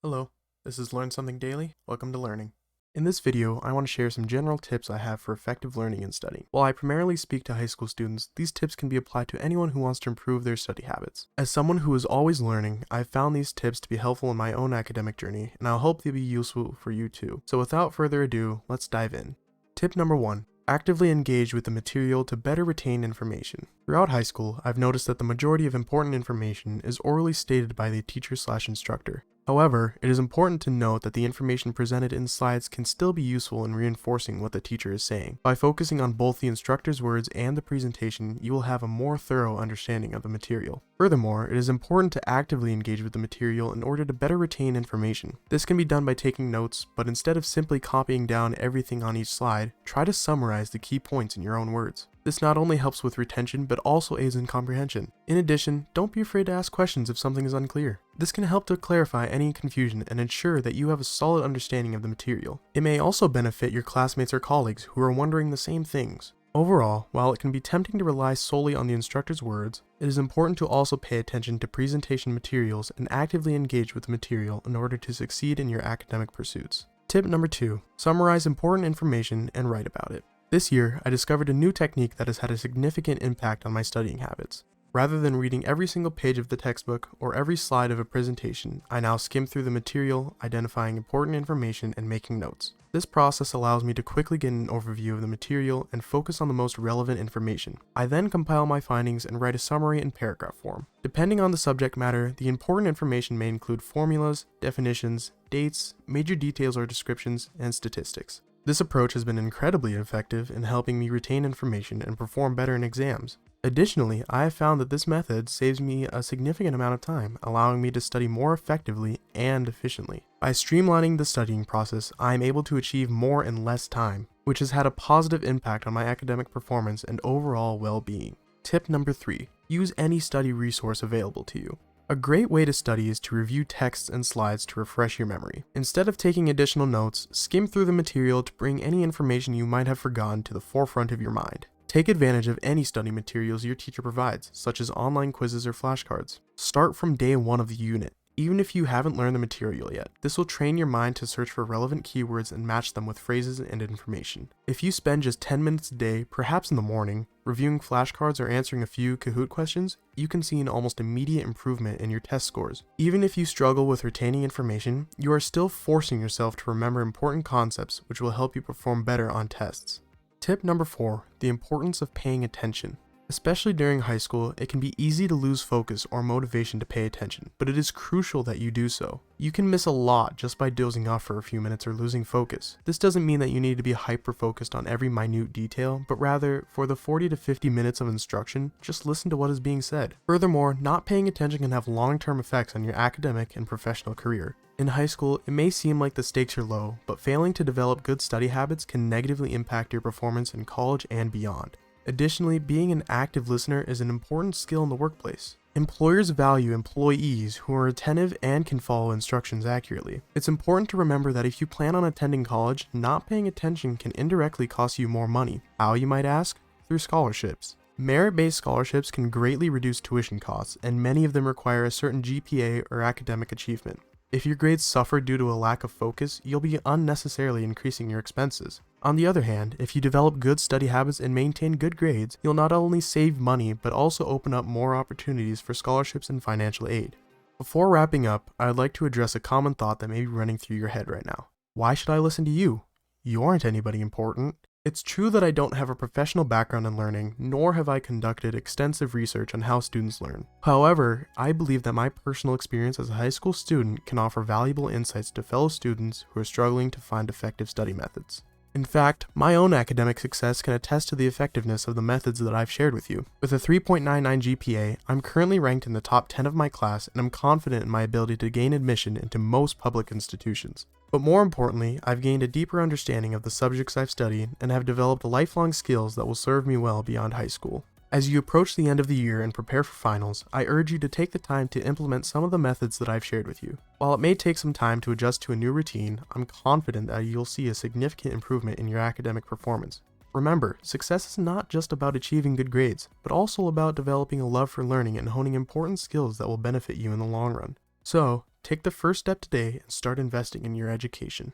Hello, this is Learn Something Daily. Welcome to Learning. In this video, I want to share some general tips I have for effective learning and studying. While I primarily speak to high school students, these tips can be applied to anyone who wants to improve their study habits. As someone who is always learning, I've found these tips to be helpful in my own academic journey, and I'll hope they'll be useful for you too. So without further ado, let's dive in. Tip number 1. Actively engage with the material to better retain information. Throughout high school, I've noticed that the majority of important information is orally stated by the teacher/instructor. However, it is important to note that the information presented in slides can still be useful in reinforcing what the teacher is saying. By focusing on both the instructor's words and the presentation, you will have a more thorough understanding of the material. Furthermore, it is important to actively engage with the material in order to better retain information. This can be done by taking notes, but instead of simply copying down everything on each slide, try to summarize the key points in your own words. This not only helps with retention, but also aids in comprehension. In addition, don't be afraid to ask questions if something is unclear. This can help to clarify any confusion and ensure that you have a solid understanding of the material. It may also benefit your classmates or colleagues who are wondering the same things. Overall, while it can be tempting to rely solely on the instructor's words, it is important to also pay attention to presentation materials and actively engage with the material in order to succeed in your academic pursuits. Tip number 2. Summarize important information and write about it. This year, I discovered a new technique that has had a significant impact on my studying habits. Rather than reading every single page of the textbook or every slide of a presentation, I now skim through the material, identifying important information and making notes. This process allows me to quickly get an overview of the material and focus on the most relevant information. I then compile my findings and write a summary in paragraph form. Depending on the subject matter, the important information may include formulas, definitions, dates, major details or descriptions, and statistics. This approach has been incredibly effective in helping me retain information and perform better in exams. Additionally, I have found that this method saves me a significant amount of time, allowing me to study more effectively and efficiently. By streamlining the studying process, I am able to achieve more in less time, which has had a positive impact on my academic performance and overall well-being. Tip number 3. Use any study resource available to you. A great way to study is to review texts and slides to refresh your memory. Instead of taking additional notes, skim through the material to bring any information you might have forgotten to the forefront of your mind. Take advantage of any study materials your teacher provides, such as online quizzes or flashcards. Start from day 1 of the unit. Even if you haven't learned the material yet, this will train your mind to search for relevant keywords and match them with phrases and information. If you spend just 10 minutes a day, perhaps in the morning, reviewing flashcards or answering a few Kahoot questions, you can see an almost immediate improvement in your test scores. Even if you struggle with retaining information, you are still forcing yourself to remember important concepts, which will help you perform better on tests. Tip number 4. The importance of paying attention. Especially during high school, it can be easy to lose focus or motivation to pay attention, but it is crucial that you do so. You can miss a lot just by dozing off for a few minutes or losing focus. This doesn't mean that you need to be hyper-focused on every minute detail, but rather, for the 40 to 50 minutes of instruction, just listen to what is being said. Furthermore, not paying attention can have long-term effects on your academic and professional career. In high school, it may seem like the stakes are low, but failing to develop good study habits can negatively impact your performance in college and beyond. Additionally, being an active listener is an important skill in the workplace. Employers value employees who are attentive and can follow instructions accurately. It's important to remember that if you plan on attending college, not paying attention can indirectly cost you more money. How, you might ask? Through scholarships. Merit-based scholarships can greatly reduce tuition costs, and many of them require a certain GPA or academic achievement. If your grades suffer due to a lack of focus, you'll be unnecessarily increasing your expenses. On the other hand, if you develop good study habits and maintain good grades, you'll not only save money, but also open up more opportunities for scholarships and financial aid. Before wrapping up, I would like to address a common thought that may be running through your head right now. Why should I listen to you? You aren't anybody important. It's true that I don't have a professional background in learning, nor have I conducted extensive research on how students learn. However, I believe that my personal experience as a high school student can offer valuable insights to fellow students who are struggling to find effective study methods. In fact, my own academic success can attest to the effectiveness of the methods that I've shared with you. With a 3.99 GPA, I'm currently ranked in the top 10 of my class, and I'm confident in my ability to gain admission into most public institutions. But more importantly, I've gained a deeper understanding of the subjects I've studied and have developed lifelong skills that will serve me well beyond high school. As you approach the end of the year and prepare for finals, I urge you to take the time to implement some of the methods that I've shared with you. While it may take some time to adjust to a new routine, I'm confident that you'll see a significant improvement in your academic performance. Remember, success is not just about achieving good grades, but also about developing a love for learning and honing important skills that will benefit you in the long run. So, Take the first step today and start investing in your education.